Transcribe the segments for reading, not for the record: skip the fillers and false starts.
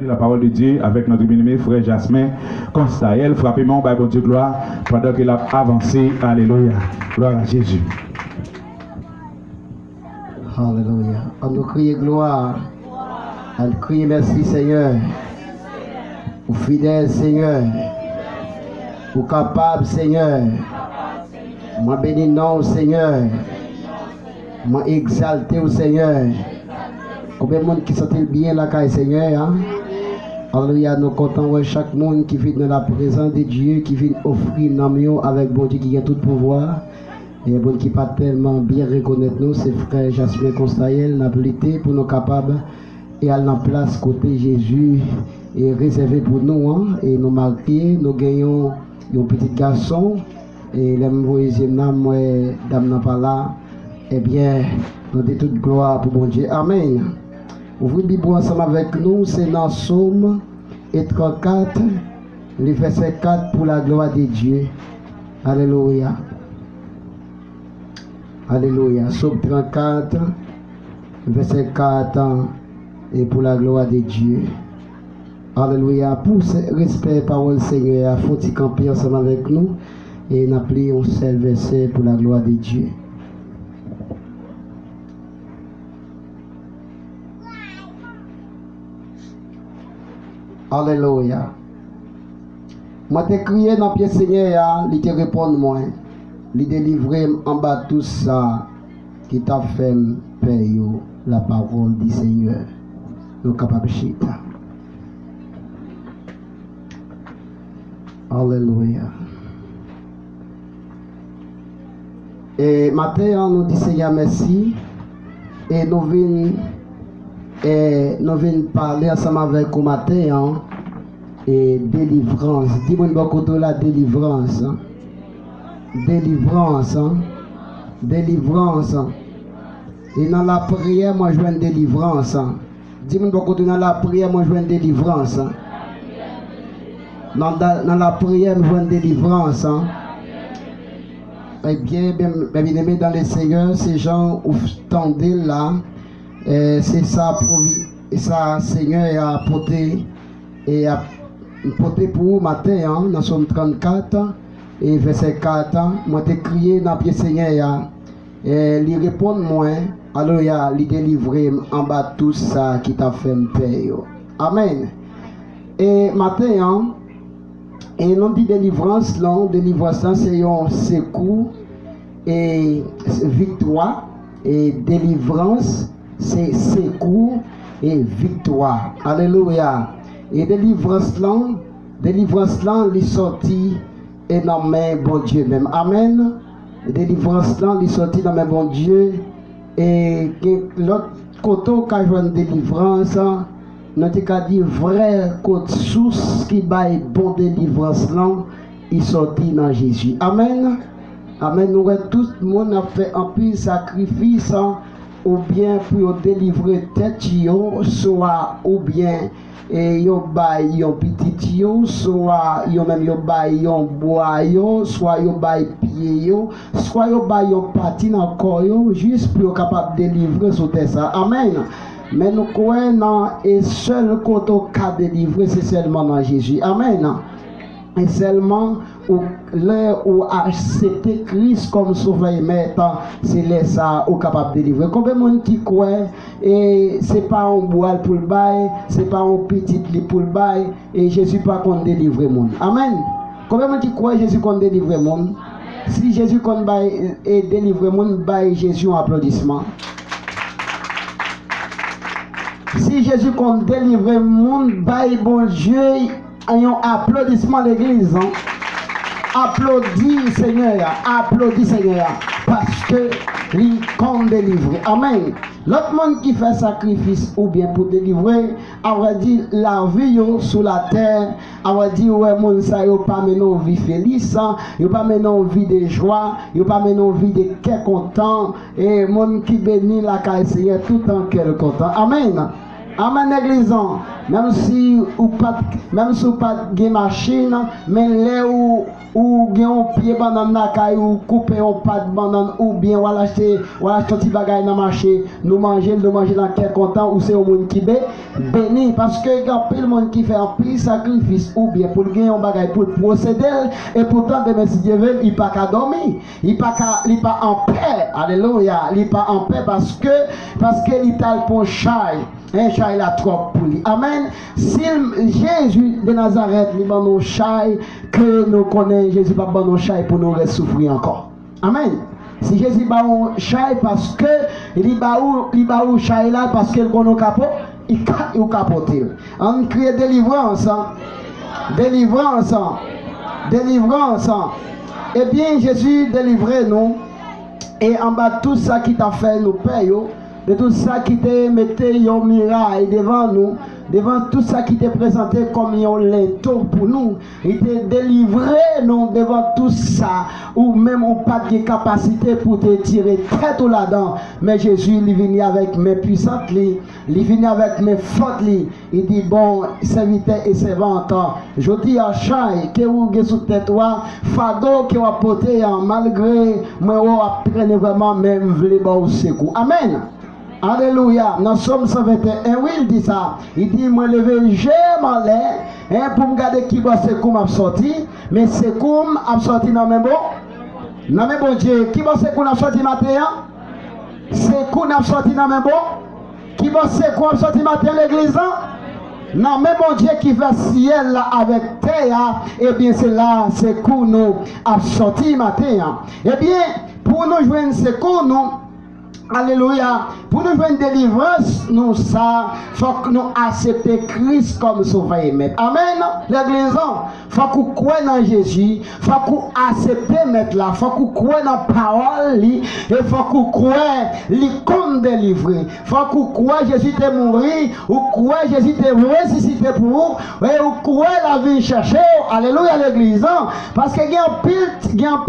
La parole de Dieu avec notre bien-aimé frère Jasmin Constaël, frappez-moi par bon Dieu gloire pendant qu'il a avancé. Alléluia. Gloire à Jésus. Alléluia. On nous crie gloire. On nous crie merci Seigneur. Ou fidèle Seigneur. Ou capable Seigneur. Moi bénis non Seigneur. Moi exalté au Seigneur. Combien de monde qui sentent bien la caille Seigneur, hein? Alléluia, nous comptons chaque monde qui vit dans la présence de Dieu, qui vient offrir nos avec bon Dieu qui a tout pouvoir. Et bon qui pas tellement bien reconnaître nous, c'est frère Jasmin Constaël, n'a plité pour nous capables et à la place côté Jésus et réservé pour nous, hein? Et nous marquer, nous gagnons un petit garçon et l'envoyé moi dame n'a pas là. Eh bien, nous disons toute gloire pour bon Dieu. Amen. Ouvrez la Bible ensemble avec nous, c'est dans Psaume 34, le verset 4 pour la gloire de Dieu. Alléluia. Alléluia. Psaume 34, verset 4 et pour la gloire de Dieu. Alléluia. Pour ce respect, parole Seigneur, faut-il camper ensemble avec nous et nous appelons un seul verset pour la gloire de Dieu. Alléluia. Moi te crié dans le pied Seigneur, il te répond moi. Il délivre en bas tout ça qui t'a fait payer la parole du Seigneur. Nous capables de Alléluia. Et maintenant, nous disons Seigneur merci. Et nous venons parler ensemble avec vous matin et délivrance. Dis-moi beaucoup de la délivrance. Délivrance. Délivrance. Et dans la prière, moi je veux une délivrance. Dis-moi beaucoup dans la prière, moi je veux une délivrance. Dans la prière, je veux une délivrance. Eh bien, bien dans les Seigneurs, ces gens où tendez là. C'est ça Seigneur a apporté et a porté pour vous matin, hein, dans Somme 34 et verset 4. Moi t'ai crié dans le pied Seigneur et lui répond moi, alors il a délivré en bas tout ça qui t'a fait me payer. Amen. Et matin, hein, et non dit délivrance, non, délivrance c'est un secours et victoire et délivrance. C'est secours et victoire. Alléluia. Et délivrance là, il sorti et dans mes bon Dieu même. Amen. Et délivrance là, il sorti dans mes bon Dieu. Et l'autre côté qui joue une délivrance, nous avons dit vrai côté source qui baille bon délivrance là, il sorti dans Jésus. Amen. Amen. Nous tout le monde a fait un peu sacrifice. Ou bien pour délivrer tête yo, soit ou bien yo bay yon petit yo, soit yo même yo bay yon bois yo, soit yo bay pied yo, soit yo bay yon patine encore yo, juste pour capable délivrer sur terre ça. Amen. Mais nous croyons et seul côté qu'a délivrer c'est seulement dans Jésus. Amen. Et seulement l'heure où accepter Christ comme sauveur maître, c'est là ça ou capable de délivrer. Combien de monde qui croit et c'est pas un bois pour le bail, c'est pas un petit lit pour le bail et Jésus pas qu'on délivre le monde. Amen. Combien de monde qui croit Jésus qu'on délivre le monde? Si Jésus qu'on bail et délivre le monde, bail Jésus un applaudissement. Si Jésus qu'on délivre le monde, bail bon Dieu un applaudissement à l'église. Hein? Applaudis Seigneur, parce que lui compte délivrer. Amen. L'autre monde qui fait sacrifice ou bien pour délivrer, on va dire la vie sur la terre, on va dire ouais mon ça yo pas maintenant vie felice, yo pas maintenant vie de joie, yo pas maintenant vie de cœur content et monde qui bénit la caille Seigneur tout en cœur content. Amen. Amen, l'église. Même si ou pas de machine, mais là où gen un pied banane na kay ou couper un pas de banane ou bien ou acheter un petit bagage dans marché, nous manger dans quel content ou c'est au monde qui béni parce que il y a pile monde qui fait un pile sacrifice ou bien pour gagner un bagage pour procéder et pourtant demain si Dieu veut, il pas qu'à dormir, il pas en paix. Alléluia, il pas en paix parce que il t'a pour chai. Un chai la trop pour lui. Amen. Si Jésus de Nazareth, il va nous chai que nous connaissons, Jésus va nous chai pour nous souffrir encore. Amen. Si Jésus va nous chai parce que il va nous chai là parce qu'il connaît capot, il capote. On crie délivrance. Délivrance. Délivrance. Eh bien, Jésus délivre nous et en bas tout ça qui t'a fait nous paye. De tout ça qui te mettait un miracle devant nous, devant tout ça qui te présenté comme un linteau pour nous, il te délivré nous devant tout ça, ou même on pas de capacité pour te tirer tête ou là-dedans. Mais Jésus, il vient avec mes puissantes, il vient avec mes fortes, il dit bon, serviteur et servante, je dis à Chai, que vous avez sous tête, fado que vous apportez, malgré moi, vous prenez vraiment même vle au secours. Amen. Alléluia. Dans Somme 121, oui, il dit ça. Il dit, moi, levé, j'ai m'en l'air, pour me garder qui va secours m'a sorti, mais secours m'a sorti dans mes bon. Dans mes bon Dieu. Qui va secours m'a sorti matin? Secours m'a sorti dans mes bon. Qui va secours m'a sorti matin l'église? Non, mais bon Dieu qui fait ciel là avec terre, eh bien c'est là, secours nous a sorti matin. Eh bien, pour nous jouer un secours, nous, alléluia, pour nous jouer une délivrance, nous ça, faut que nous accepter Christ comme sauveur et maître. Amen. L'église, faut qu'on croie dans Jésus, faut qu'on accepte mettre là, faut qu'on croie dans la parole, et faut qu'on croie lui comme délivré. Faut qu'on croie Jésus t'est mort, ou croit Jésus t'est ressuscité pour vous, et ou croit la vie chercher. Alléluia l'église, parce que il y a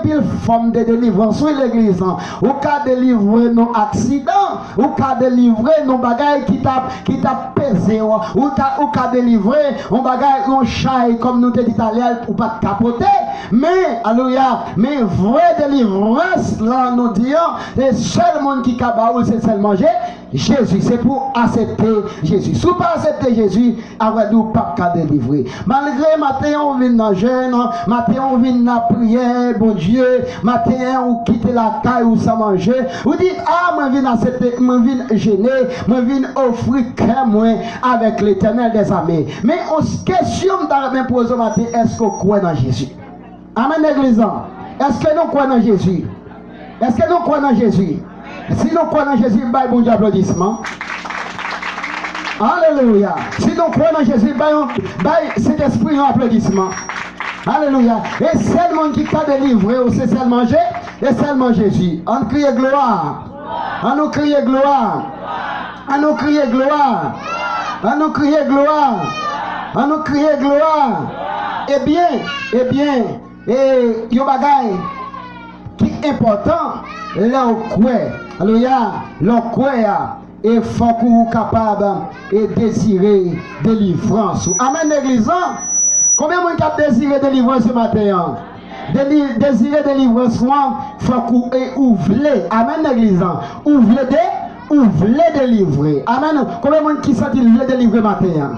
pile forme de délivrance sur l'église. Ou cas délivrer nos accidents, ou qu'à délivrer nos bagailles qui t'a pesé, ou qu'à délivrer nos bagailles, nos chai, comme nous te dit italien, ou pas de capoter. Mais, alléluia, mais vraie délivrance, là, nous disons, le seul monde qui cabaoule, c'est seulement Jésus. C'est pour accepter Jésus. Si vous pas accepter Jésus, après nous, pas qu'à délivrer. Malgré matin, on vient dans le jeûne, matin, on vient dans la prière, bon Dieu, matin, on quitte la caille ou ça manger. Vous dites, ah, moi, je viens accepter, moi, je viens gêner, moi, je viens offrir cœur, moi, avec l'éternel des armées. Mais on se questionne dans la même pose matin, est-ce qu'on croit dans Jésus? Amen, l'église. Est-ce que nous croyons dans Jésus? Est-ce que nous croyons dans Jésus? Si nous croyons dans Jésus, bail bon Dieu applaudissement. Alléluia. Si nous croyons dans Jésus, bail cet esprit un applaudissement. Alléluia. Et c'est le monde qui t'a délivré, c'est seulement Jésus, et seulement Jésus. On crie gloire. On nous crie gloire. On nous crie gloire. On nous crie gloire. On nous crie gloire. Eh bien, et yon bagay qui est important, là on croit. Alléluia, l'on croit et faut qu'on soit capable et désirer délivrance. Amen l'église. Combien de monde qui a désiré délivrance ce matin? Désirer délivrance, il faut qu'on ouvre. Amen l'église. Ouvre délivrer. Amen. Combien de monde qui s'est délivrer matin?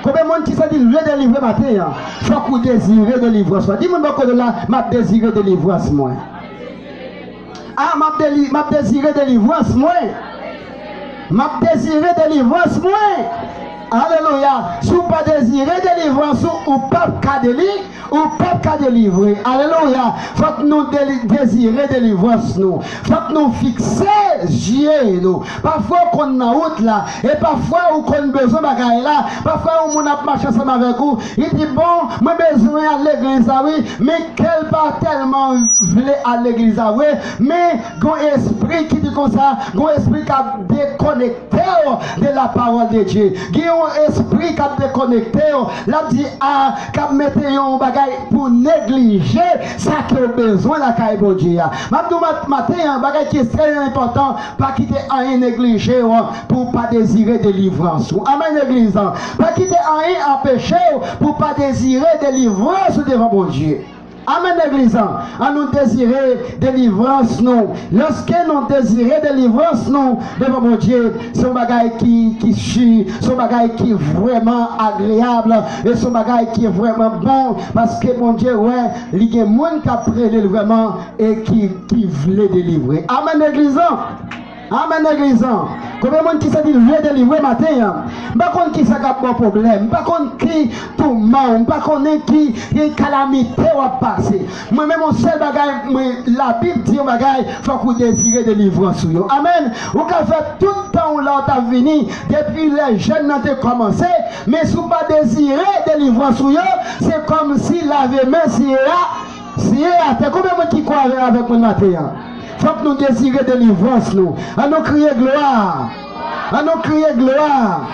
Combien de monde qui s'est dit le délivrer matin? Il faut qu'on désire délivrance. Dis-moi encore de là, m'a désiré délivrance moi. Ah, m'a désiré délivrance moi. M'a désiré délivrance moi. Alléluia. Si vous pas désirez délivrance ou pas qu'à délivrer, ou pas qu'à délivrer. Alléluia. Faut que nous désirer délivrance nous. Faut que nous fixer yeux nous. Parfois qu'on a route là et parfois on a besoin de bagaille là. Parfois on a marché ensemble avec vous. Il dit bon, moi besoin à l'église ah oui, mais quel pas tellement voulait à l'église ah oui, mais gon esprit qui dit comme ça, gon esprit qui a déconnecté de la parole de Dieu. un esprit qui a déconnecté, là dit ah, qui a mis un bagage pour négliger ça qui a besoin la caille bon Dieu. Maintenant matin un bagage qui est très important, pas quitter rien négliger pour pas désirer délivrance. Amen l'église. Pas quitter rien empêcher pour pas désirer délivrance devant bon Dieu. Amen l'église. À nous désirer délivrance nous. Lorsque nous désirons délivrance nous devant mon Dieu, c'est un bagage qui chie, c'est un bagage qui est vraiment agréable et c'est un bagage qui est vraiment bon parce que mon Dieu, ouais, il y a des gens qui a prêté vraiment et qui voulaient délivrer. Amen l'église. Amen l'église. Combien de monde qui s'est dit veut délivrer matin? Pas contre qui ça a un problème, pas contre qui tout monde, pas contre qui calamité va passer. Moi même mon seul bagage, la Bible dit bagage, faut que vous désirez délivrance. Amen. Vous avez fait tout le temps où là t'as venu depuis les jeunes n'ont commencé, mais si vous pas désirer délivrance, c'est comme si la main si là, combien de monde qui croit avec moi matin? Faut que nous désirions délivrance, nous. À nous crier gloire. À nous crier gloire.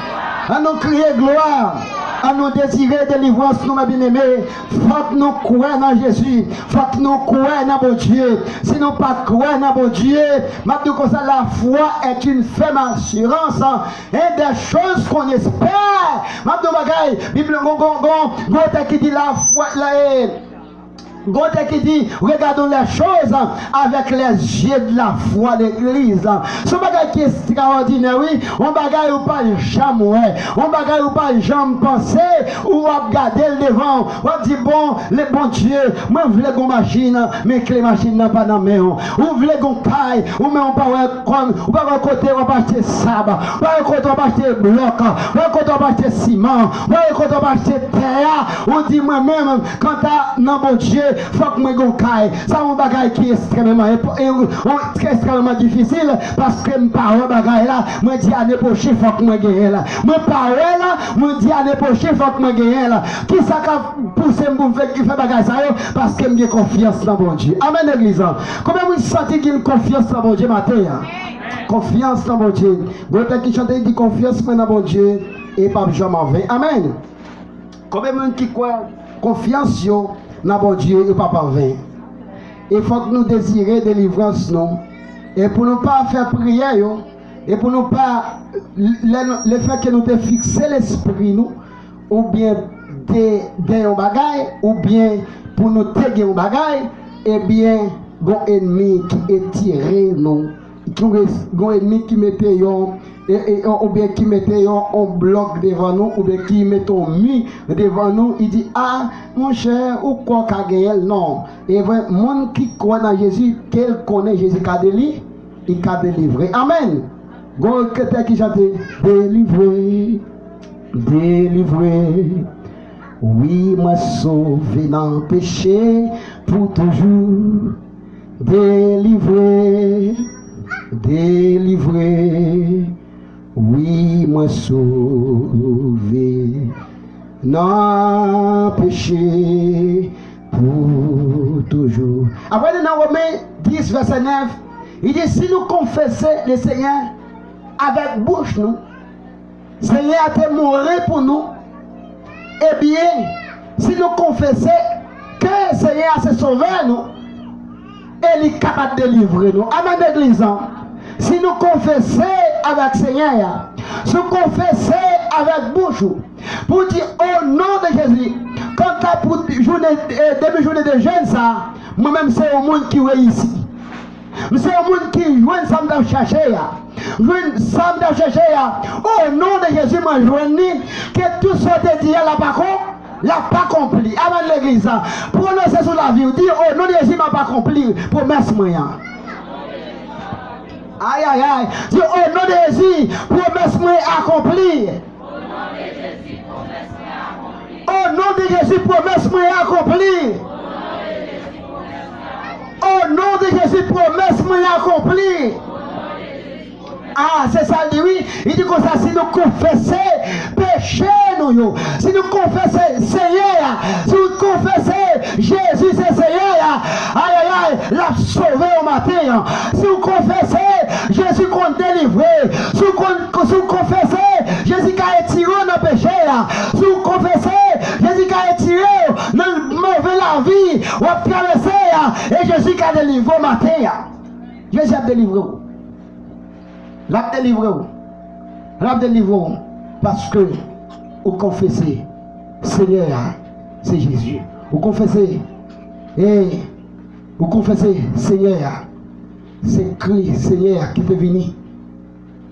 À nous crier gloire. À nous désirer délivrance, nous, mes bien-aimés. Faut que nous croyons dans Jésus. Faut que nous croyons dans mon Dieu. Si nous pas croyons dans mon Dieu, maintenant comme ça, la foi est une ferme assurance. Et des choses qu'on espère. Maintenant, bagaille, Bible, qui dit la foi, God qui dit, regardons les choses avec les yeux de la foi de l'Église. Ce bagage qui est extraordinaire, oui, on bagaille ou pas jamais, on bagaille ou pas jamais penser, ou regarder le devant, on dit bon, le bon Dieu, moi je voulais qu'on machine, mais que les machines n'ont pas dans mes mains, ou voulez qu'on caille, ou mais on pas côté, on va acheter sable, on va côté, on va acheter bloc, on va côté, on va acheter ciment, on va côté, on va acheter terre, on dit moi-même, quand t'as non bon Dieu, faut que moi gagne. Ça un bagage qui est extrêmement difficile parce que me parole bagage là, moi dis année prochaine faut que moi gagne là. Moi parole là, moi dis année prochaine faut que moi gagne là. Qui ça ka pousser me faire qui fait bagage ça parce que me confiance dans bon Dieu. Amen l'église. Comment vous sentez qu'il confiance dans bon Dieu matin? Confiance dans bon Dieu. Vous qui chante dit confiance dans bon Dieu et pas jamais en vain. Amen. Combien de monde qui croit confiance yo dans bon Dieu et pas en vain. Il faut que nous désirions délivrance nous. Et pour ne pas faire prière, et pour ne pas le fait que nous te fixer l'esprit nous, ou bien des bagailles, ou bien pour nous téguer un bagaille, et bien, un ennemi qui est tiré nous, un ennemi qui mettait ou bien qui mettait un bloc devant nous, ou bien qui mettait un mur devant nous, il dit ah mon cher, ou quoi qu'a gagné? Non. Et le monde qui croit dans Jésus, qu'elle connaît Jésus qu'a délivré, il qu'a délivré. Amen. Gon quelqu'un qui chante délivré, délivré. Oui, moi sauvé dans le péché pour toujours. Délivré, délivré. Oui, moi sauvé dans le péché pour toujours. Après, dans Romains 10, verset 9, il dit si nous confessons le Seigneur avec bouche, nous, Seigneur a été mort pour nous. Eh bien, si nous confessons que le Seigneur a sauvé nous, il est capable de délivrer nous. Amen l'église. Si nous confessons avec le Seigneur, si nous confessons avec bouche, pour dire au nom de Jésus, quand tu as pour début journée de jeûne, ça, moi-même c'est au monde qui réussit. C'est au monde qui joue ensemble dans chercher. Ensemble dans chercher. Au nom de Jésus, moi je dis que tout ce que tu dis là par contre, l'a pas accompli. Amen l'église. Prononcez sur la vie. Dire au nom de Jésus, m'a pas accompli. Promesse moyen. Aïe aïe aïe. Dire au nom de Jésus, promesse moyen accompli. Au nom de Jésus, promesse moyen accompli. Au nom de Jésus, promesse moyen accompli. Ah, c'est ça, il dit oui. Il dit comme ça, si nous confessons péché, nous, si nous confessons Seigneur, si nous confessons Jésus, c'est Seigneur, aïe aïe aïe, l'a sauvé au matin. Si vous confessez Jésus qu'on délivre, si vous confessez Jésus qui a tiré dans le Si vous confessez, Jésus a retiré dans le mauvais la vie, vous avez traversé, et Jésus a délivré au matin. Jésus a délivré. L'a délivré. L'a délivré. Parce que vous confessez, Seigneur, c'est Jésus. Vous confessez, et vous confessez, Seigneur, c'est Christ, Seigneur, qui est venu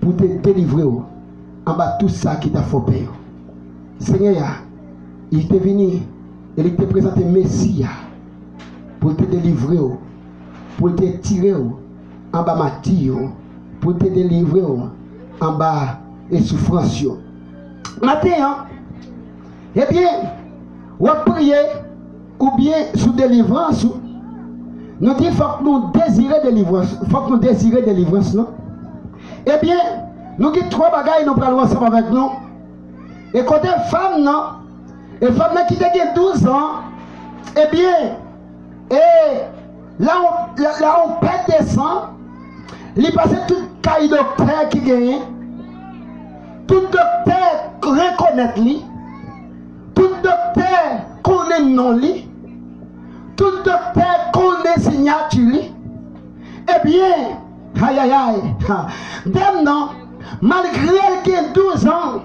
pour te délivrer en bas tout ça qui t'a fait peur. Seigneur, il est venu et il t'a présenté Messie pour te délivrer, pour te tirer en bas matin, pour te délivrer en bas et souffrance. Matin, eh bien, ou prier ou bien sous délivrance, nous disons qu'il faut que nous désirions délivrance. Il faut que nous désirions délivrance, non? Eh bien, nous avons trois bagailles, nous prenons ensemble avec nous. Et côté femme, non? Et femme qui a 12 ans, eh bien, et là on perd des sangs, il passe tout cahier docteur qui gagne, tout docteur reconnaît lui, tout docteur connaît non lui, tout docteur connaît signature lui. Eh bien, aïe aïe aïe, dame non, malgré qu'il ait 12 ans,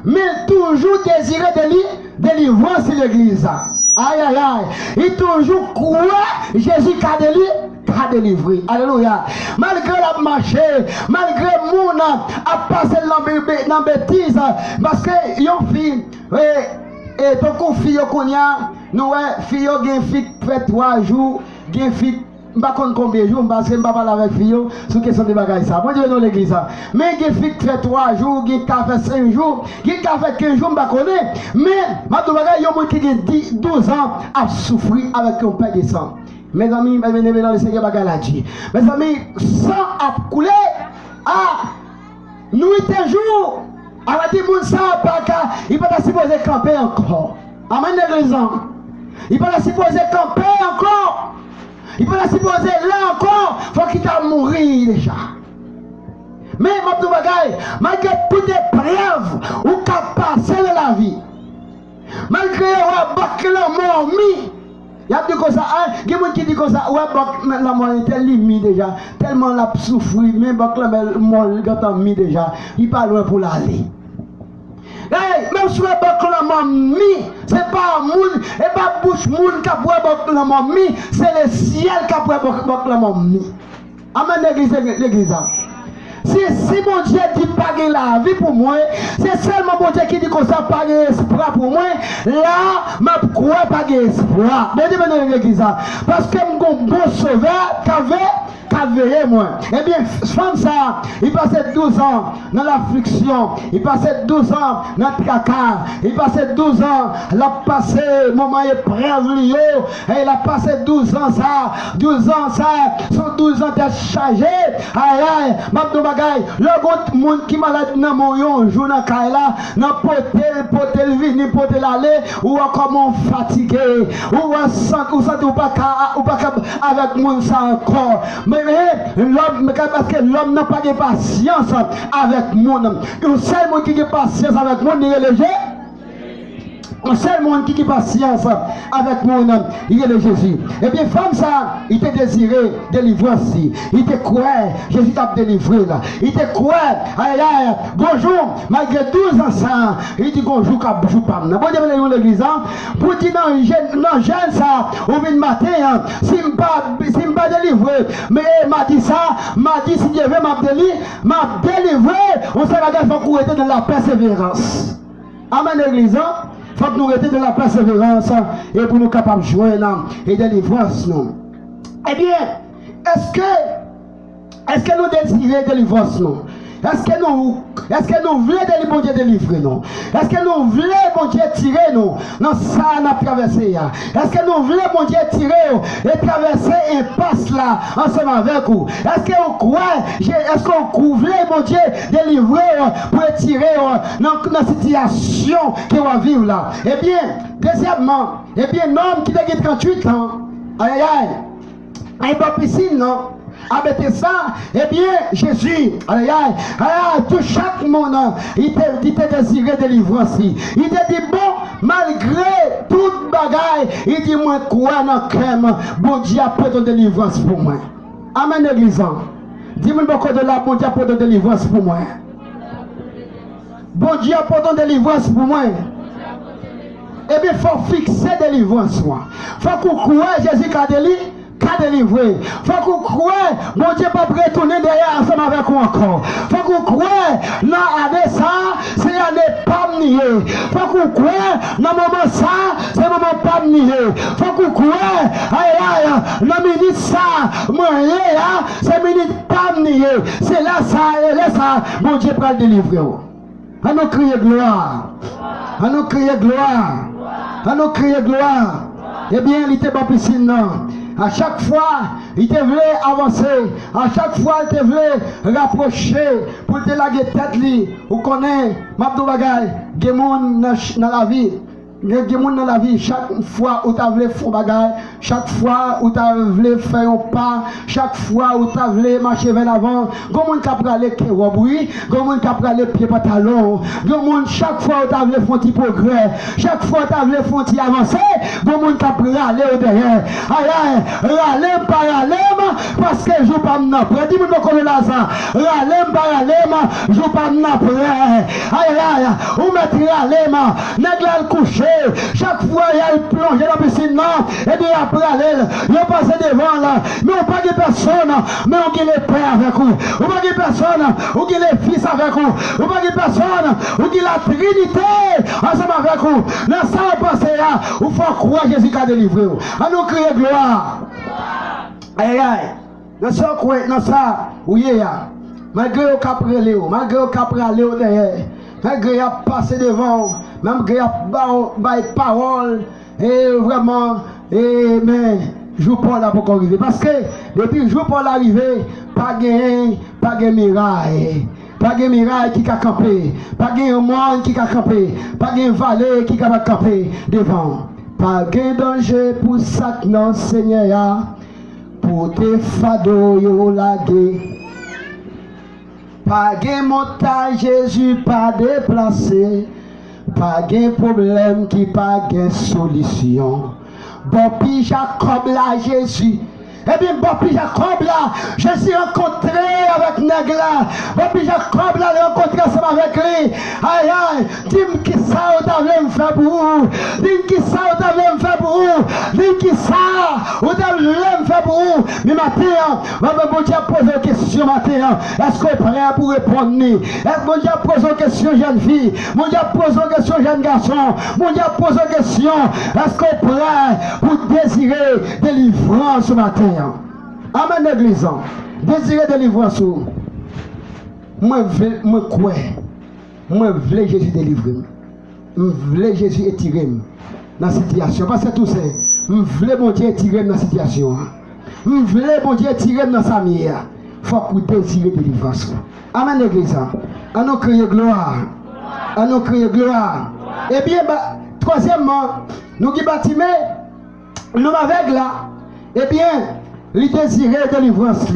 mais toujours désiré de délivrance de l'église. Aïe aïe aïe, il toujours croit Jésus qu'a délivré. Alléluia. Malgré la marché, malgré mon a passé dans la bêtise, parce que yon fille, et ton fille qu'on y a, nous fille gen fille fait 3 jours, gen fille je ne sais pas combien de jours, parce que je ne parle pas avec les filles sur question de bagaille. Moi, je vais dans l'église. Mais il y a des filles qui font 3 jours, qui fait 5 jours, qui fait 15 jours, je ne connais pas. Mais, il y a des gens qui ont 12 ans à souffrir avec un père de sang. Mes amis, je vais dans le Seigneur Bagaladji. Mes amis, sang a coulé. Nous, un jour, on a dit que ça il ne peut pas supposer camper encore. Amen, l'église. Il ne peut pas supposer camper encore. Il peut la supposer là encore, il faut qu'il t'a mouru déjà. Mais, malgré toutes les preuves, ou qu'a passé de la vie, malgré que la mort mis, il y a des choses il y a des gens qui disent comme ça, la mort était limite déjà, tellement la souffrir, mais la mort est mis déjà, il pas loin pour l'aller. Même si la mort mis, ce n'est pas moun, et pas bouche moun qui a pour la mort mis, c'est le ciel qui a pour la mort mis. Amen, l'église. Si mon Dieu dit pas de la vie pour moi, c'est seulement mon Dieu qui dit que ça pas d'espoir pour moi, là, je ne crois pas d'espoir. Bon Dieu, maintenant l'église. Parce que mon bon sauveur qu'avait veillé moi. Eh bien, femme ça, il passait 12 ans dans l'affliction, il passait 12 ans dans le tracas, il passait 12 ans, il a passé moment épreuve lié, et il a passé 12 ans ça, 12 ans ça, son 12 ans d'être chargé, aïe aïe, m'abdou bagay, le monde qui malade dans mon yon, jour dans Kaila, dans potel vini, potel aller, ou comment fatigué, ou sent ou pas avec mon ça encore. Mais l'homme, parce que l'homme n'a pas de patience avec mon homme. Le seul monde qui a patience avec mon il est le Jésus. Le seul monde qui a patience avec mon homme, il est le Jésus. Et bien, femme ça, il t'a désiré délivrance. Il t'a cru, Jésus t'a délivré là. Il t'a cru, aïe aïe, bonjour, malgré 12 ans ça, il dit bonjour, bonjour, pas. Bon Dieu, venez l'église, pour dire non, jeune ça, au vin matin, si je ne pas délivré, mais m'a dit ça, m'a dit si Dieu veut m'a délivré, on s'est regardé, il faut qu'on était dans la persévérance. Amen, l'église. Il faut que nous restions de la persévérance et pour nous capables de jouer et délivrance. Eh bien, est-ce que nous désirons délivrance? Est-ce que nous voulons bon Dieu délivrer nous? Est-ce que nous voulons bon Dieu tirer nous? Non, ça n'a pas traversé. Est-ce que nous voulons bon Dieu tirer et traverser un passe là ensemble avec vous? Est-ce que vous croyez, est-ce qu'on voulait bon Dieu délivrer pour tirer dans la situation qu'on va vivre là? Eh bien, deuxièmement, l'homme qui a 38 ans, aïe aïe, il pas piscine non? abattait ça, eh bien, Jésus, tout chaque monde, il t'a désiré délivrance. Il t'a dit, bon, malgré toute bagaille, il dit, moi, quoi dans crème, bon Dieu apporte une délivrance pour moi. Amen, l'église. Dis-moi beaucoup de là, bon Dieu apporte une délivrance pour moi. Bon Dieu apporte une délivrance pour moi. Eh bien, il faut fixer délivrance. Il faut qu'on croie Jésus qui a délivré. Il faut qu'on croie, mon Dieu pas retourner derrière ensemble avec vous encore. Il faut qu'on croie, dans l'année ça, c'est l'année pas nier. Il faut qu'on croie, dans le moment ça, c'est le moment pas nier. Il faut qu'on croie, dans le minute ça, moyen, c'est le minute pas nier. C'est là ça, et là ça, mon Dieu va le délivrer. À nous crier gloire. À nous crier gloire. À nous crier gloire. Eh bien, il était pas piscine, non. À chaque fois, il te voulait avancer. À chaque fois, il te voulait rapprocher pour te laguer tête. Vous connaissez, Mabdou Bagay, il y a des gens dans la vie. Il y a des gens dans la vie, chaque fois où tu as voulu faire bagay, chaque fois où tu as voulu faire un pas, chaque fois où tu as voulu marcher vers l'avant, il y a des gens qui ont aller oui, il y a des gens qui ont aller pied pantalon, il y a des gens chaque fois où tu as voulu faire un petit progrès, chaque fois où tu as voulu faire un petit avancé, il y a des gens qui ont aller au derrière. Aïe, râler par râler, parce que je ne joue pas maintenant. Dis-moi comment là ça. Râler par râler, je ne joue pas maintenant. Aïe, où mettre râler, n'est-ce le coucher. Chaque fois il y a plongé dans la piscine, et bien après il y a passé devant là, mais on pas de personne, mais on a les pères avec vous, on pas de personne, on a les fils avec vous, on pas de personne, on a la Trinité ensemble avec vous. Dans ça on passe là, il faut croire que Jésus a délivré. À nous crier gloire. Aïe aïe, dans ça, oui, malgré au capre Léo, malgré au capre Léo derrière, malgré à passer devant, même qu'il y a des paroles, et vraiment, mais je pas là pour arriver. Parce que depuis que je pas l'arrivée, pas de miraille. Pas de miraille qui a campé, pas de monde qui a campé, pas de vallée qui a campé devant. Pas de danger pour ça, non, Seigneur, pour tes fados, yo lagué. Pas de montagne, Jésus, pas déplacé. Pas de problème qui pas de solution. Bon, puis Jacob là, Jésus. Eh bien, bon, puis Jacob là, Jésus rencontré avec Nagla. Bon, puis Jacob là, rencontré ensemble avec lui. Aïe, aïe, dis-moi qui ça, vous avez me faire pour vous. Dis-moi qui ça, vous avez me faire pour vous. Dis-moi qui ça, vous avez me faire pour vous. Mais matin, bon Dieu pose une question matin. Est-ce que vous êtes prêt pour répondre? Est-ce que bon Dieu pose une question, jeune fille? Bon Dieu pose une question, jeune garçon? Bon Dieu pose une question. Est-ce que vous êtes prêt pour désirer délivrance ce matin? Amen, l'église. Désirer délivrance. Moi, crois. Moi, je veux Jésus délivrer. Je veux Jésus étirer dans la situation. Parce que tout c'est. Je veux mon Dieu étirer dans la situation. Je veux mon Dieu étirer dans sa mire. Il faut que vous désirez délivrance. Amen, l'église. À nous crier gloire. À nous crier gloire. Et bien, troisièmement, nous qui bâtiment, nous avec là. Eh bien, il désirait délivrance.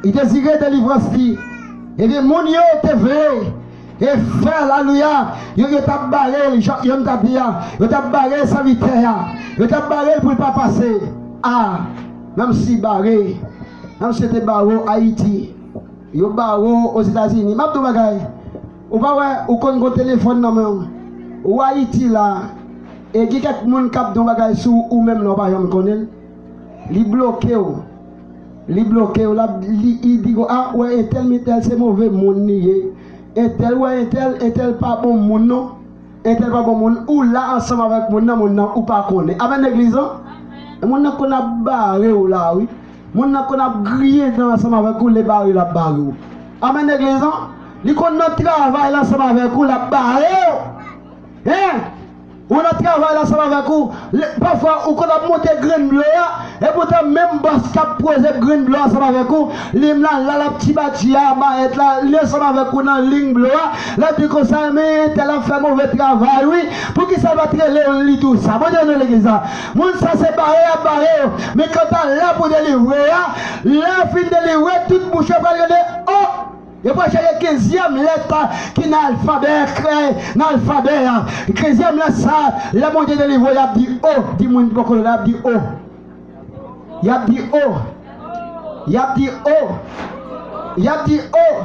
Il désirait délivrance. Eh bien, mon Dieu était vrai. Et frère, alléluia, il t'a barré, il t'a barré sa vitesse. Il t'a barré pour ne pas passer. Ah, même si barré, même si c'était barré Haïti, il barré aux États-Unis. Mabdou Bagay, ou pas, ou qu'on a un téléphone dans le monde, ou Haïti là, et qui quelqu'un qui cap dans Bagay sous ou même non, pas jamais connaît. Li bloqué ou là il dit ah ouais tel c'est mauvais monde nié et tel ouais tel pas bon monde non et tel pas bon monde ou là ensemble avec monde non ou pas connaît avec l'église monde qu'on a barré ou là oui monde qu'on a grillé dans ensemble avec ou les barré la barré amen l'église li qu'on a travail ensemble avec ou la barré hein on a travaillé ensemble avec vous. Parfois, on a monté grain bleu, et pourtant, même boss qui a posé grain bleu ensemble avec vous, la petite bâtie, ensemble avec vous dans la ligne bleue, là, puis comme ça, mais elle a fait mauvais travail, oui, pour qui ça va traiter tout ça. Bon Dieu, l'église, moun ça c'est barré, mais quand tu es là pour délivrer, là, fin délivrer, toute bouche va regarder, oh! Et puis, j'ai le 15e lettre qui n'a l'alphabet, 15e lettre, ça, le monde de l'Ivoire, il a dit oh, dis-moi, il a dit oh. Il a dit oh. Il a dit oh. Il a dit oh.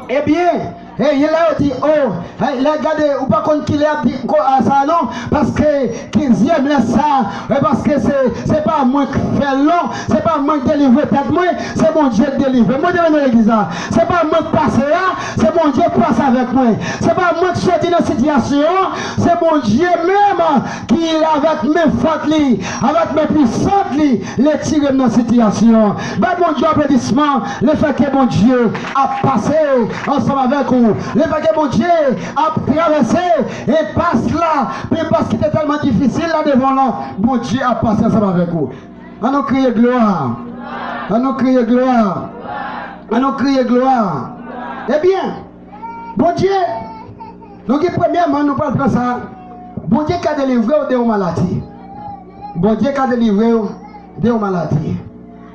Eh bien, il a dit oh. Il a regardé, ou pas qu'on qu'il a dit à ça, non, parce que 15e lettre, ça, parce que c'est pas moi qui fais long, c'est pas moi qui délivre tête moi, c'est mon Dieu qui délivre. Moi, je vais dans l'église, c'est pas moi qui passe là, c'est mon Dieu qui passe avec moi. C'est pas moi qui suis dans la situation, c'est mon Dieu même qui, avec mes fortes, avec mes puissantes, les tire dans la situation. Ben, mon Dieu, applaudissement, le fait que mon Dieu a passé ensemble avec vous, le fait que mon Dieu a traversé et passe là, mais parce qu'il était tellement difficile là devant là, mon Dieu a passé ensemble avec vous. On nous crie gloire. On nous crie gloire. On nous crie gloire. Eh bien, bon Dieu, nous premièrement nous parlons de ça. Bon Dieu qui a délivré de maladies. Bon Dieu qui a délivré de maladies.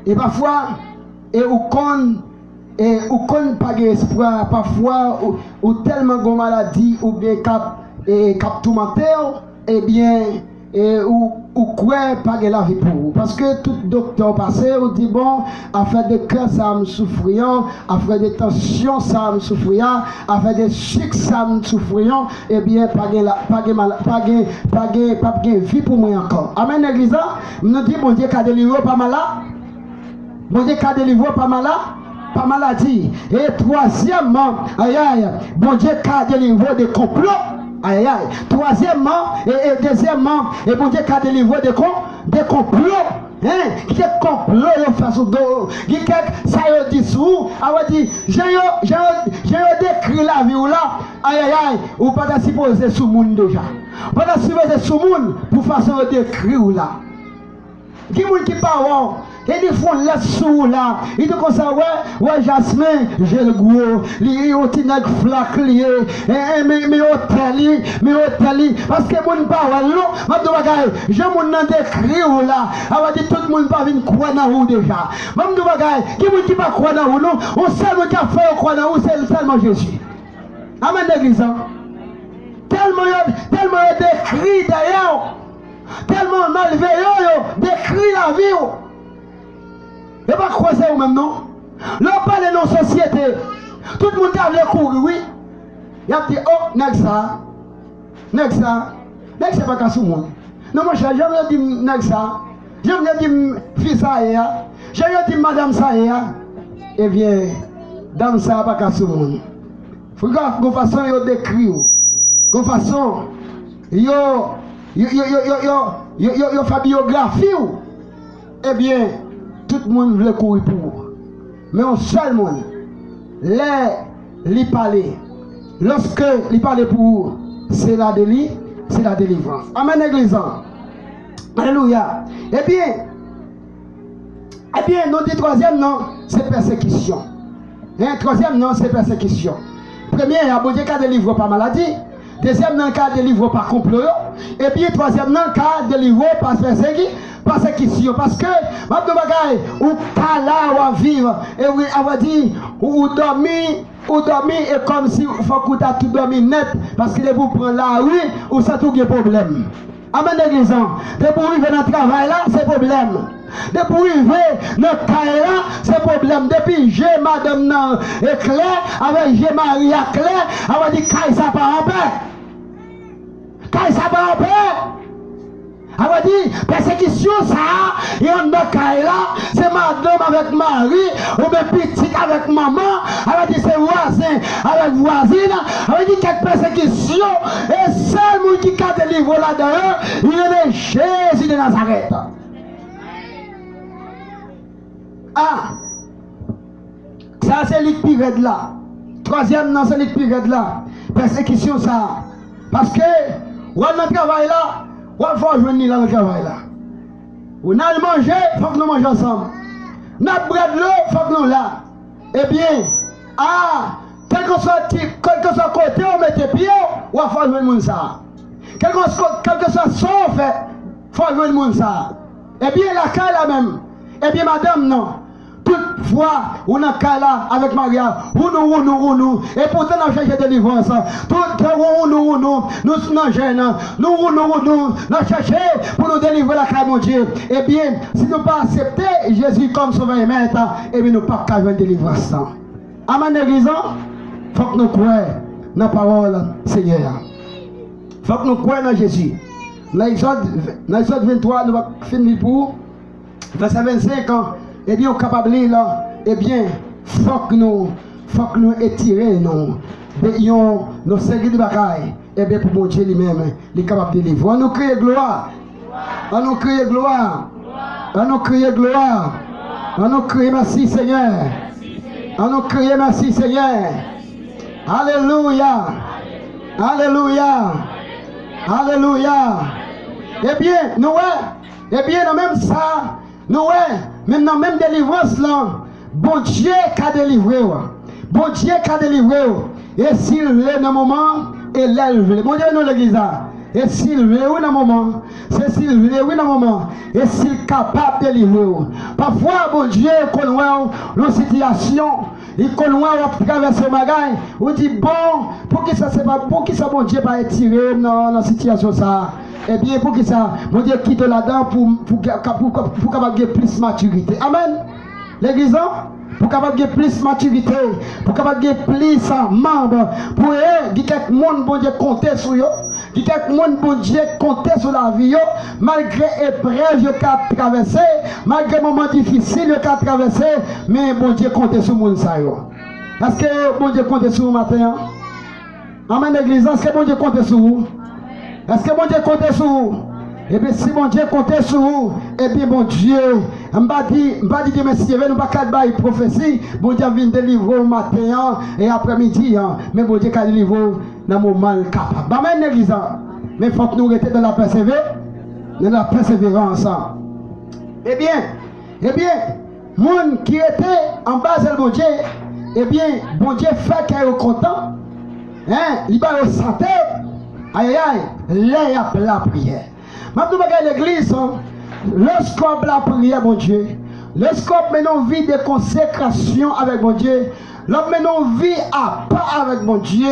Et parfois, et ou qu'on pas espoir, parfois ou tellement de maladies ou bien cap tourmenté, eh bien ou quoi pas la vie pour vous. Parce que tout docteur passé ou dit bon, affaire de cœur ça me souffriant, affaire de tension ça me souffriant, affaire de sucre ça me souffriant, eh bien pas vie pour moi encore. Amen l'église, nous dit mon Dieu qu'a délivré pas malade. Mon Dieu qu'a délivré pas malade. Pas maladie. Et troisièmement, aïe aïe, bon Dieu qu'a délivré des complots. Aïe aïe. Troisièmement, et deuxièmement, et bon Dieu qu'a délivré des complots. Hein? Qui est complot face au dos. Qui est ça y dit sous. Ah ouais dit, j'ai décrit la vie ou là. Aïe aïe aïe. Ou pas de supposer sous le monde déjà. Pas de supposer sous le monde pour façon de décrire ou là. Qui monde qui parle, et ils font la sous là, ils disent comme ça, ouais, Jasmin, j'ai le gros, ils ont une flaque liée, mais hôtel, parce que mon parle, non, je m'en décrit ou là, on dit tout le monde pas venir croire dans vous déjà. Même de bagaille, qui monde qui pas croire dans vous, non, on sait le qui a fait croire dans vous, c'est seulement Jésus. Amen l'église. Tellement décrit d'ailleurs. Tellement malveillant, décrit la vie. Et pas croiser ou même non. Là, parle de nos sociétés. Tout le monde a voulu courir, oui. Il a dit, oh, Nexa, c'est pas qu'à sous moi. Non, moi, j'aime dire Nexa, j'aime dire fils ça, j'aime dire madame ça, eh bien, dame ça, pas qu'à sous moi. Regarde, de façon, il décrit, de façon, yo fa biographie, eh bien, tout le monde veut courir pour. Mais un seul monde, les parler. Lorsque les parler pour, c'est la délivrance. Amen, l'église. Alléluia. Eh bien, nous dit troisième nom, c'est persécution. Troisième nom, c'est persécution. Premier, il y a bon Dieu qui a délivré par maladie. Deuxième, dans le cas délivré par complot. Et puis, troisième, dans le cas délivré par persécution. Parce que, ou pas là, ou vivre, et oui, on va dire, ou dormir, et comme si il faut que tu as tout dormi net, parce que vous prenez la rue, ou ça tout est problème. Amen, l'église. Depuis vous arriver dans le travail là, c'est problème. Depuis vous arriver dans le travail là, c'est problème. Depuis j'ai madame Claire, avec j'ai Marie à Claire, on va dire, qu'est-ce ça part en paix? Qu'est-ce ça part en paix? On va dire, persécution ça, et on a là, c'est madame avec Marie, ou bien petite avec maman, on va dire c'est voisin avec voisine, on va dire quelques persécutions, et seul monde qui a délivré là-dedans, il est Jésus de Nazareth. Ah, ça c'est l'épirède là. Troisième, non, c'est l'épirède là. Persécution ça. Parce que, Ou dans le travail là, ou il faut joindre dans le travail là. Ou n'a manger, il faut que nous mangeons ensemble. N'a bread l'eau, il faut que nous là. Eh bien, quel que soit côté, on met tes pieds, ou il faut joindre le ça. Quel que soit son fait, il faut joindre le ça. Eh bien, la caille là même. Eh bien, madame, non. Toutefois, on a qu'à là avec Maria, nous, et pourtant on a cherché délivrance. Tout nous gênons, nous cherchons pour nous délivrer la caille, mon Dieu. Eh bien, si nous ne pas accepter Jésus comme sauveur et maître, eh bien, nous ne pouvons pas avoir délivrance. Amen, l'église, il faut que nous croyons dans la parole Seigneur. Il faut que nous croyons dans Jésus. Dans l'Exode 23, nous allons finir pour verset 25 ans. Eh bien, au capable là, eh bien, faut que nous étirions nos séries de bagailles. Eh bien, pour mon Dieu lui-même, il est capable de délivrer. On nous crie gloire. On nous crie gloire. On nous crie gloire. On nous crie merci Seigneur. On nous crie merci Seigneur. Alléluia. Alléluia. Alléluia. Eh bien, nous, dans même ça, nous, même dans même délivrance là, bon Dieu qui a délivré. Bon Dieu qui a délivré. Et s'il est dans le moment, il lève. Bon Dieu, nous l'église. Et s'il est dans le moment, c'est s'il est dans le moment. Et s'il est capable de délivrer. Parfois, bon Dieu, connaît nos situations. Il connaît traverser le bagaille. On dit, bon, pour qui ça bon Dieu va être tiré dans la situation ça? Eh bien, pour que ça, mon Dieu quitte là-dedans pour capable de plus maturité. Amen. L'église, pour capable de plus maturité, pour capable de plus membres, pour que quelques monde, bon Dieu, compter sur eux, que quelques monde, bon Dieu, compter sur la vie, malgré épreuves qu'il a traversé, malgré moments difficiles qu'il a traversé, mais bon Dieu, compter sur le monde. Est-ce que bon Dieu compte sur vous matin? Amen, l'église, est-ce que bon Dieu compte sur vous? Est-ce que bon Dieu compte sur vous? Eh bien, si bon Dieu compte sur vous, eh bien, bon Dieu, je ne vais pas dire, mais si vous n'avez pas de prophétie, bon Dieu vient délivrer au matin et après-midi, mais bon Dieu va délivrer dans le moment capable. Amen, l'église. Mais il faut que nous restions dans la persévérance. Eh bien, monde qui était en bas de bon Dieu, eh bien, bon Dieu fait qu'il est content, il va le santé. Aïe aïe, la prière. Maintenant, regarde l'église, le scope la prière, mon Dieu. Le scope maintenant vit de consécration avec mon Dieu. L'homme maintenant vit à part avec mon Dieu.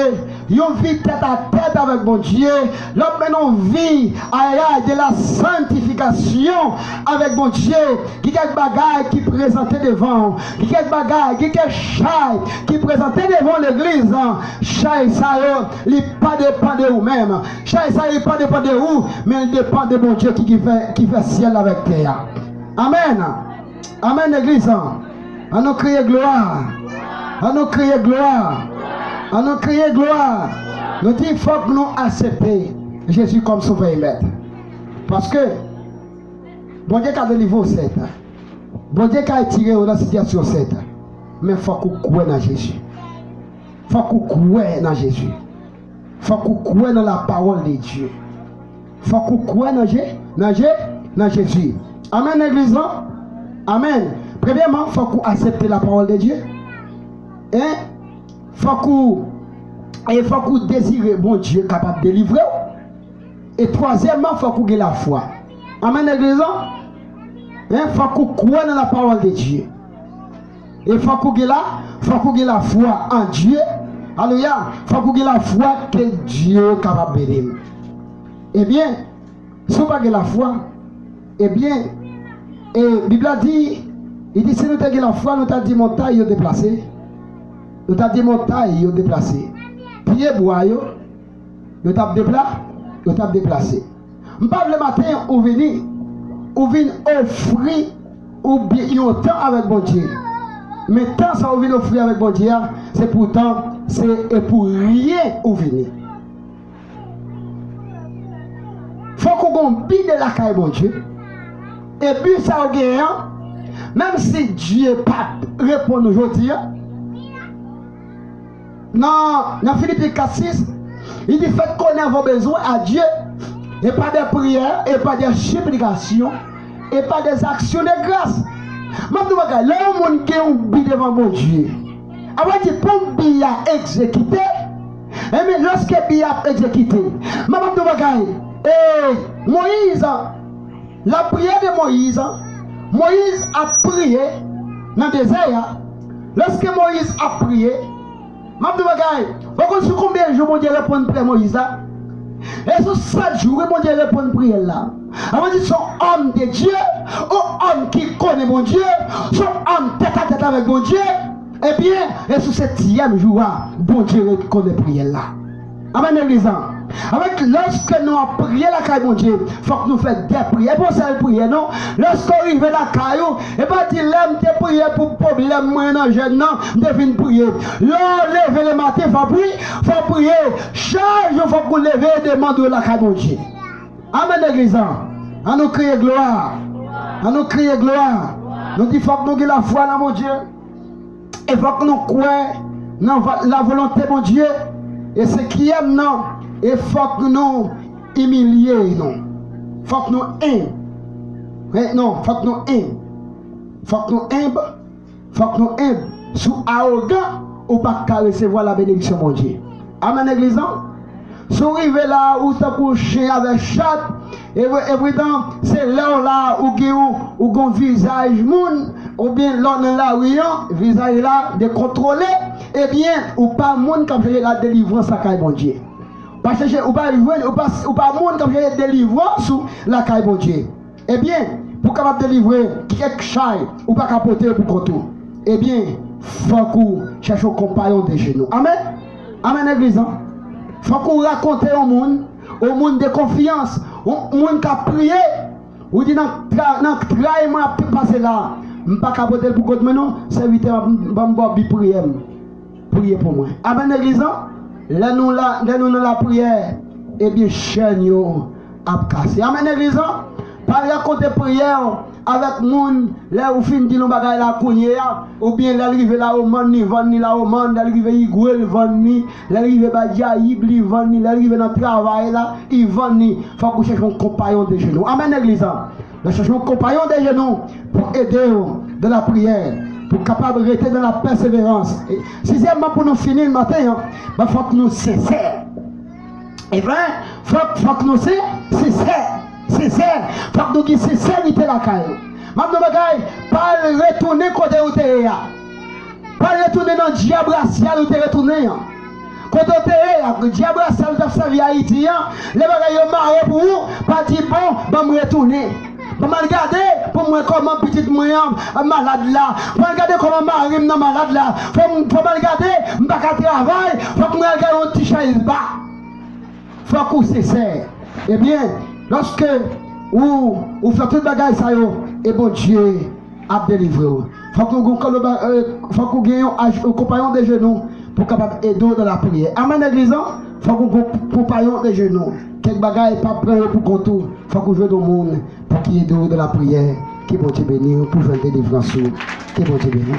L'homme vit tête à tête avec mon Dieu. L'homme maintenant vit de la sanctification avec mon Dieu. Qui quelque bagaille qui présentait devant. Qui quelque bagaille, qui quelque chaille qui présentait devant l'église. Chaille ça, il n'est pas dépend de vous-même. Chaille ça, il n'est pas dépend de vous, mais il dépend de mon Dieu qui fait ciel avec terre. Amen. Amen, l'église. On nous crie gloire. On nous crie gloire. On nous crie gloire. Nous disons qu'il faut que nous acceptions Jésus comme sauveur et maître. Parce que bon Dieu qui a délivré 7. Bon Dieu qui a tiré dans la situation 7. Mais il faut qu'on croie dans Jésus. Il faut qu'on croie dans Jésus. Il faut qu'on croie dans la parole de Dieu. Il faut qu'on croie dans Jésus. Amen, l'église. Amen. Premièrement, il faut qu'on accepte la parole de Dieu. Il faut qu'on désire bon Dieu capable de délivrer. Et troisièmement, il faut qu'on ait la foi. Amen, l'église. Il faut qu'on croie dans la parole de Dieu. Et il faut qu'on ait la foi en Dieu. Alléluia. Il faut qu'on ait la foi que Dieu est capable de délivrer. Eh bien, si on n'a pas la foi, eh bien, la Bible a dit, il dit si nous avons la foi, nous avons dit montagne déplacée. Nous avons dit montagne déplacée. Pied bois, nous avons déplacé. Je ne parle pas le matin où venir offrir ou bien un temps avec mon Dieu. Mais tant ça vous venez offrir avec mon Dieu, c'est pourtant, c'est pour rien où venir. Il faut qu'on bide la caille mon Dieu. Et puis ça au gagnant, même si Dieu pas répond aujourd'hui, dans Philippiens 4:6, il dit faites connaître vos besoins à Dieu et pas des prières, et pas des supplications, et pas des actions de grâce. Maintenant, là, on monde qui est un bi devant mon Dieu. Avant de pour bi à exécuter, mais lorsque bi a exécuté, maintenant, Moïse, la prière de Moïse a prié dans le désert. Lorsque Moïse a prié, maintenant, vous savez combien de jours mon Dieu répond à Moïse là? Et sur 7 jours, mon Dieu répond à prière là. Avant de son homme de Dieu, un homme qui connaît mon Dieu, son homme tête à tête avec mon Dieu, eh bien, et sur 7e jour, bon Dieu connaît prière là. Amen, l'église. Avec lorsque nous avons prié la caille, mon Dieu, il faut que nous fassions des prières. Pour ça, prier, non? Lorsqu'on arrive à la caille, et pas dire, l'aime de prier pour problème, moi, non, je non, devine prier. Là, lever le matin, il faut prier. Chaque jour, il faut qu'on lève et demande la caille, mon Dieu. Amen, l'église. À nous crier gloire. À nous crier gloire. Nous disons, il faut que nous ayons la foi dans mon Dieu. Il faut que nous croyons dans la volonté de mon Dieu. Et ce qui est non, il faut que nous humilions, non. Il faut que nous aimions. Non, il faut que nous aimions. Il faut que nous aimions. Il faut que nous aimions. Sous arrogant, ou pas recevoir la bénédiction de mon Dieu. Amen, l'église. Si vous arrivez là, où vous couché avec chat, et c'est là où vous avez un visage moun, ou bien là dans la rue, visage là, de contrôler, eh bien, ou pas moun qui a fait la délivrance à caille bon Dieu. Pas chercher, ou pas moun qui a fait la délivrance sous la caille bon Dieu. Eh bien, pour capable délivrer quelque chose, ou pas capoter pour contour. Eh bien, faut qu'on cherche un compagnon de genoux. Amen. Amen, l'église. Faut qu'on raconte au monde de confiance, au monde qui a prié, ou dit dans le travail, je vais passer là, je ne vais pas capoter pour côté, mais non, serviteur, je vais prier pour moi. Amen, l'église, là nous dans la prière, et bien, chaîne a cassé. Amen, l'église, par raconter prière avec moun, là où fin dit nous bagay la kounye, ou bien l'arrivé là au monde, ni vendre là au monde, l'arrivé igouel vendre ni, l'arrivé badia ibli vendre ni, l'arrivé dans travail là, il vendre ni. Faut que cherche un compagnon de genoux. Amen, l'église. Nous cherchons un compagnon de genoux pour aider de la prière, pour capable de rester dans la persévérance. Et sixièmement, pour nous finir le matin, il faut que nous sincères. Et vrai, faut que nous sincères. Sincère, faut que nous ayons sincérité la caille. Maintenant, pas retourner côté où tu es. Pas retourner dans le diable racial où tu es retourné. Quand tu es, le diable racial où tu as servi à Haïti, les bagailles marrent pour vous, pas dire bon, je vais retourner. Je vais regarder pour moi comment petite moyen malade là. Je vais regarder comment Marie est malade là. Faut me regarder, je ne vais pas travailler. Faut que je regarde un petit chaise bas. Faut que c'est sincère. Eh bien, lorsque vous faites tout le bagage, et bon Dieu a délivré. Il faut que vous ayez un compagnon de genoux pour capable aider dans la prière. Amen, l'église. Il faut que vous ayez un compagnon de genoux. Quel bagage n'est pas prêt pour contour. Il faut que vous jouiez dans le monde pour qu'il y ait dans la prière. Que bon Dieu bénisse pour faire délivrance. Que bon Dieu bénisse.